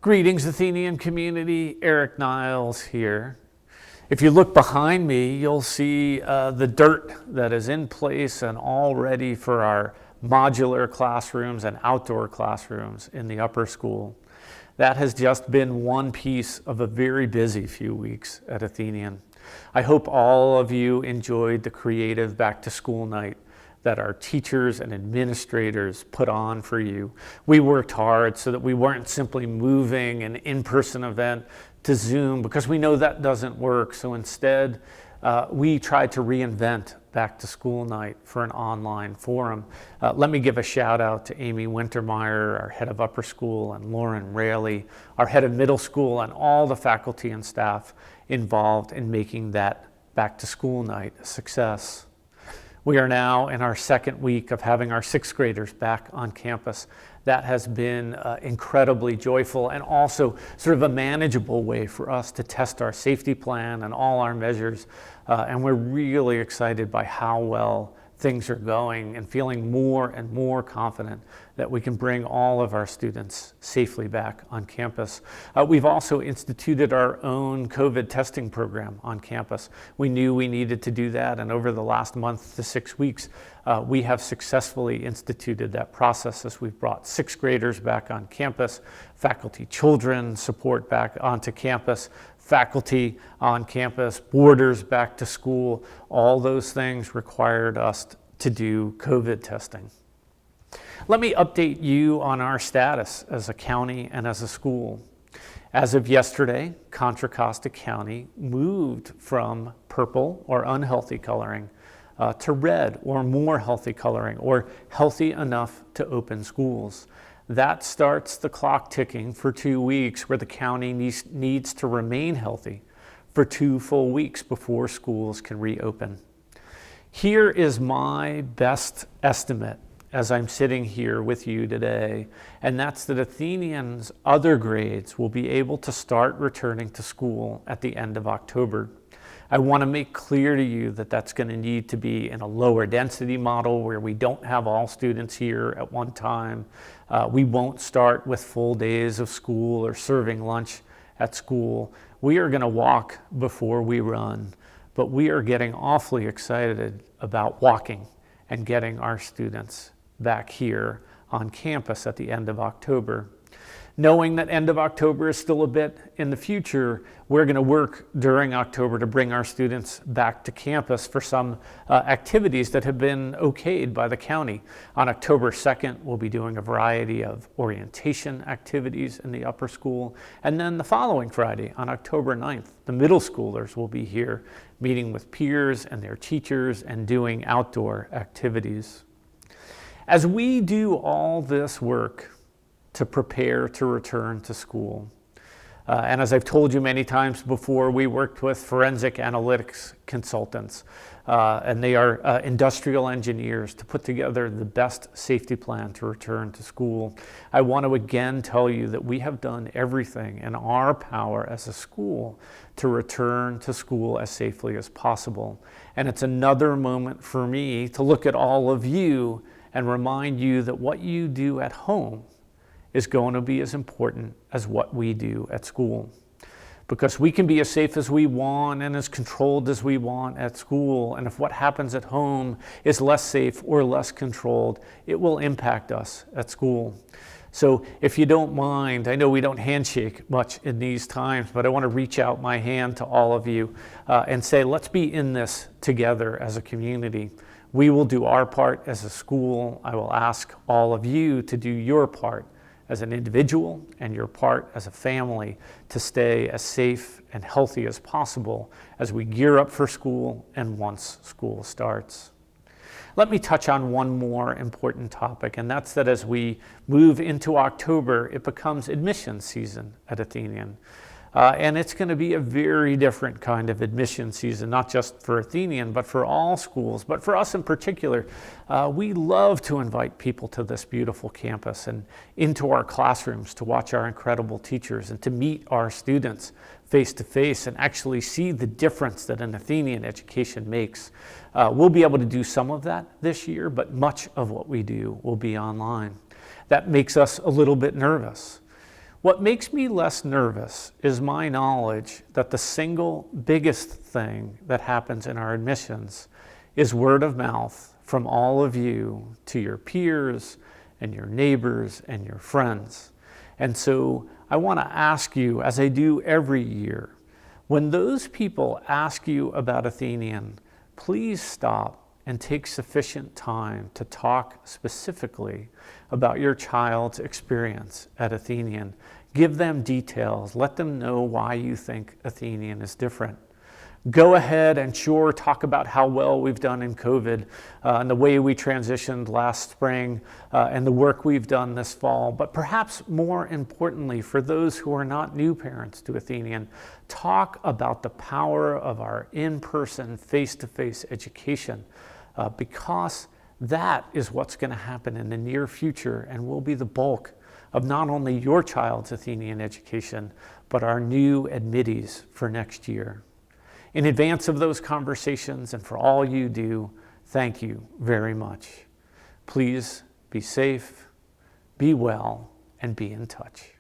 Greetings, Athenian community. Eric Niles here. If you look behind me, you'll see the dirt that is in place and all ready for our modular classrooms and outdoor classrooms in the upper school. That has just been one piece of a very busy few weeks at Athenian. I hope all of you enjoyed the creative back to school night that our teachers and administrators put on for you. We worked hard so that we weren't simply moving an in-person event to Zoom because we know that doesn't work. So instead, we tried to reinvent back to school night for an online forum. Let me give a shout out to Amy Wintermeyer, our head of upper school, and Lauren Raley, our head of middle school, and all the faculty and staff involved in making that back to school night a success. We are now in our second week of having our sixth graders back on campus. That has been incredibly joyful and also sort of a manageable way for us to test our safety plan and all our measures. And we're really excited by how well things are going and feeling more and more confident that we can bring all of our students safely back on campus. We've also instituted our own COVID testing program on campus. We knew we needed to do that, and over the last month to 6 weeks, we have successfully instituted that process as we've brought sixth graders back on campus, faculty children support back onto campus, faculty on campus, boarders back to school. All those things required us to do COVID testing. Let me update you on our status as a county and as a school. As of yesterday, Contra Costa County moved from purple or unhealthy coloring to red or more healthy coloring, or healthy enough to open schools. That starts the clock ticking for 2 weeks where the county needs to remain healthy for 2 full weeks before schools can reopen. Here is my best estimate as I'm sitting here with you today, and that's that Athenians' other grades will be able to start returning to school at the end of October. I want to make clear to you that that's going to need to be in a lower density model where we don't have all students here at one time. We won't start with full days of school or serving lunch at school. We are going to walk before we run, but we are getting awfully excited about walking and getting our students back here on campus at the end of October. Knowing that end of October is still a bit in the future, we're going to work during October to bring our students back to campus for some activities that have been okayed by the county. On October 2nd, we'll be doing a variety of orientation activities in the upper school. And then the following Friday, on October 9th, the middle schoolers will be here meeting with peers and their teachers and doing outdoor activities. As we do all this work to prepare to return to school. And as I've told you many times before, we worked with forensic analytics consultants, and they are industrial engineers to put together the best safety plan to return to school. I want to again tell you that we have done everything in our power as a school to return to school as safely as possible. And it's another moment for me to look at all of you and remind you that what you do at home is going to be as important as what we do at school. Because we can be as safe as we want and as controlled as we want at school, and if what happens at home is less safe or less controlled, it will impact us at school. So if you don't mind, I know we don't handshake much in these times, but I want to reach out my hand to all of you and say, let's be in this together as a community. We will do our part as a school. I will ask all of you to do your part as an individual and your part as a family to stay as safe and healthy as possible as we gear up for school and once school starts. Let me touch on one more important topic, and that's that as we move into October, it becomes admission season at Athenian. And it's going to be a very different kind of admission season, not just for Athenian, but for all schools. But for us in particular, we love to invite people to this beautiful campus and into our classrooms to watch our incredible teachers and to meet our students face to face and actually see the difference that an Athenian education makes. We'll be able to do some of that this year, but much of what we do will be online. That makes us a little bit nervous. What makes me less nervous is my knowledge that the single biggest thing that happens in our admissions is word of mouth from all of you to your peers and your neighbors and your friends. And so I want to ask you, as I do every year, when those people ask you about Athenian, please stop and take sufficient time to talk specifically about your child's experience at Athenian. Give them details. Let them know why you think Athenian is different. Go ahead and sure talk about how well we've done in COVID and the way we transitioned last spring and the work we've done this fall. But perhaps more importantly, for those who are not new parents to Athenian, talk about the power of our in-person, face-to-face education because that is what's going to happen in the near future and will be the bulk of not only your child's Athenian education, but our new admittees for next year. In advance of those conversations and for all you do, thank you very much. Please be safe, be well, and be in touch.